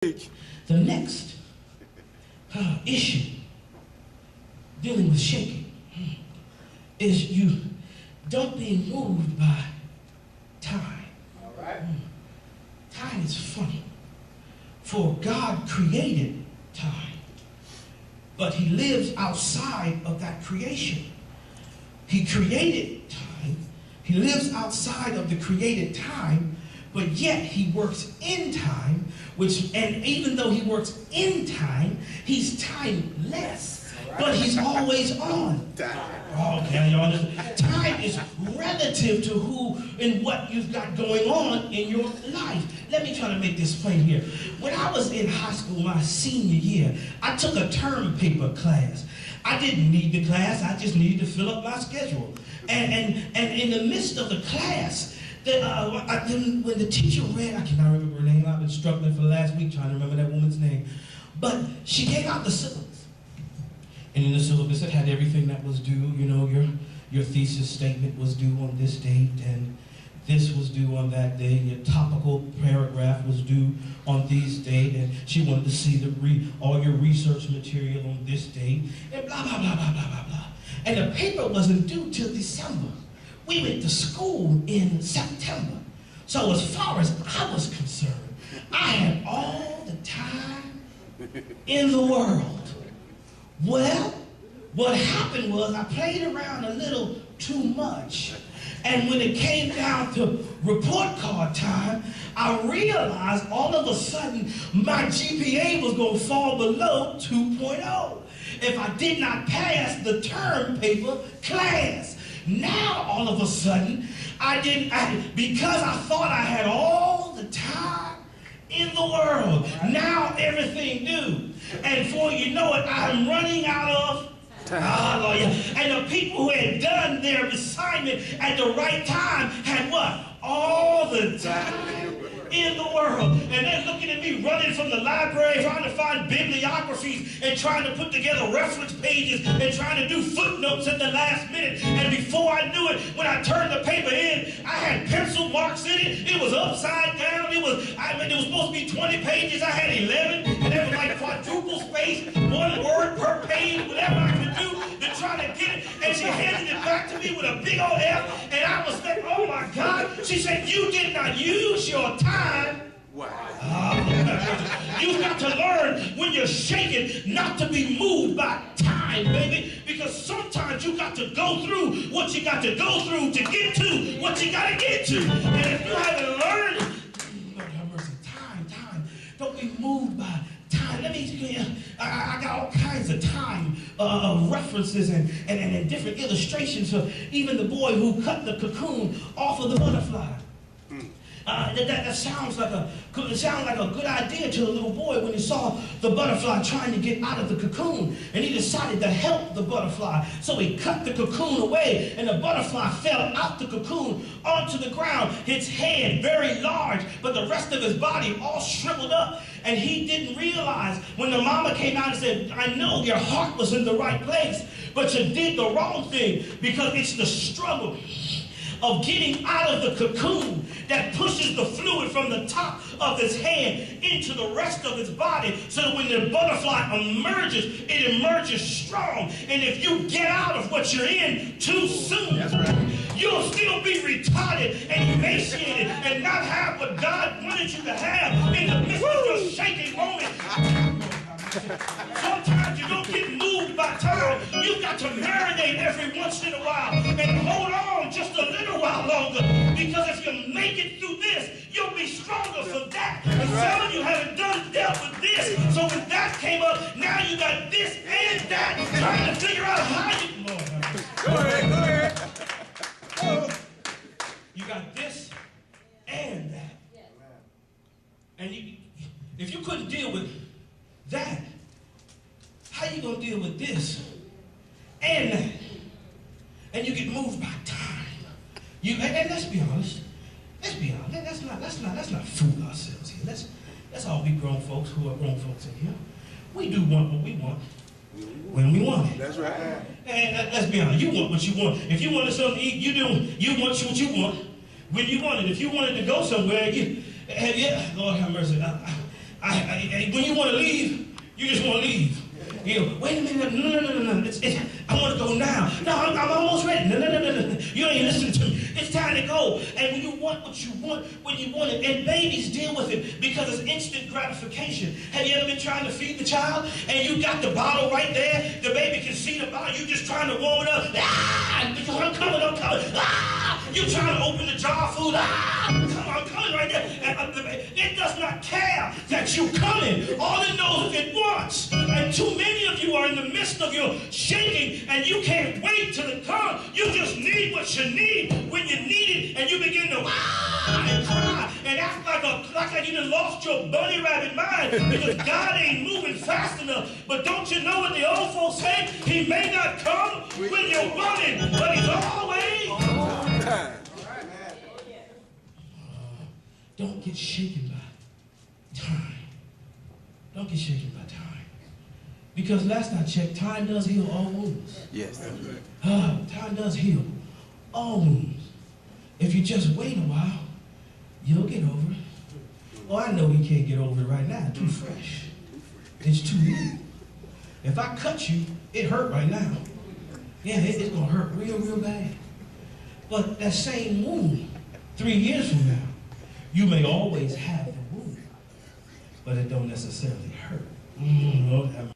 The next issue dealing with shaking is you don't be moved by time. All right. Time is funny. For God created time, but he lives outside of that creation. He created time. He lives outside of the created time, but yet he works in time, and even though he works in time, he's timeless, but he's always on. Okay, y'all. Time is relative to who and what you've got going on in your life. Let me try to make this plain here. When I was in high school, my senior year, I took a term paper class. I didn't need the class, I just needed to fill up my schedule. And in the midst of the class, when the teacher read, I cannot remember her name, I've been struggling for the last week trying to remember that woman's name, but she gave out the syllabus. And in the syllabus it had everything that was due, you know, your thesis statement was due on this date, and this was due on that day, and your topical paragraph was due on this date, and she wanted to see all your research material on this date, and blah, blah, blah, blah, blah, blah, blah. And the paper wasn't due till December. We went to school in September. So as far as I was concerned, I had all the time in the world. Well, what happened was I played around a little too much. And when it came down to report card time, I realized all of a sudden my GPA was going to fall below 2.0 if I did not pass the term paper class. Now, all of a sudden, because I thought I had all the time in the world, now everything new. And before you know it, I'm running out of time. And the people who had done their assignment at the right time had what? All the time in the world. And they're looking at me running from the library, trying to find bibliographies and trying to put together reference pages and trying to do footnotes at the last minute. And before I knew it, when I turned the paper in, I had pencil marks in it. It was upside down. It was supposed to be 20 pages. I had 11, and there was like quadruple space, one word per page, whatever I could do to try to get it. And she handed it back to me with a big old F, and I was thinking, oh my God. She said, you did not use your time. Wow. You've got to learn when you're shaking not to be moved by time, baby, because sometimes you got to go through what you got to go through to get to what you got to get to. And if you haven't learned, Lord have mercy, time, don't be moved by time. Let me explain. I got all kinds of time references and different illustrations of even the boy who cut the cocoon off of the butterfly. That sounds like a good idea to a little boy when he saw the butterfly trying to get out of the cocoon, and he decided to help the butterfly. So he cut the cocoon away, and the butterfly fell out the cocoon onto the ground. His head very large, but the rest of his body all shriveled up. And he didn't realize when the mama came out and said, I know your heart was in the right place, but you did the wrong thing, because it's the struggle of getting out of the cocoon that pushes the fluid from the top of his head into the rest of his body, so that when the butterfly emerges, it emerges strong. And if you get out of what you're in too soon, you'll still be retarded and emaciated and not have what God wanted you to have in the midst of your shaking moment. Sometimes you don't get moved by time. You've got to marinate every once in a while and hold on just a little while longer, because if you make it through this, you'll be stronger for that. And some of you haven't dealt with this. So when that came up, now you got this and that, trying to figure out how you... Lord, go ahead. You got this and that. And if you couldn't deal with that, how you gonna deal with this and that? And you get moved by time. And let's be honest. Let's not fool ourselves here. Let's all be grown folks who are grown folks in here. We do want what we want when we want it. That's right. And let's be honest. You want what you want. If you wanted something to eat, you want what you want when you want it. If you wanted to go somewhere, Lord have mercy. When you want to leave, you just want to leave. You know, wait a minute, no. I want to go now. No, I'm almost ready. No. You ain't listening to me. It's time to go. And when you want what you want, when you want it, and babies deal with it because it's instant gratification. Have you ever been trying to feed the child and you got the bottle right there? The baby can see the bottle. You just trying to warm it up. I'm coming. You trying to open the jar of food. I'm coming right there. And it does not care that you're coming. All it knows is it wants. And too many of you are in the midst of your shaking and you can't wait till it comes. You just need what you need when you need it, and you begin to and cry and act like you done lost your bunny rabbit mind because God ain't moving fast enough. But don't you know what the old folks say? He may not come when you're running, but he's always. Don't get shaken by time. Don't get shaken by time. Because last I checked, time does heal all wounds. Yes. Time does heal all wounds. If you just wait a while, you'll get over it. Oh, I know he can't get over it right now. Too fresh. It's too new. If I cut you, it hurt right now. Yeah, it's going to hurt real bad. But that same wound, 3 years from now, you may always have the wound, but it don't necessarily hurt. Lord have mercy.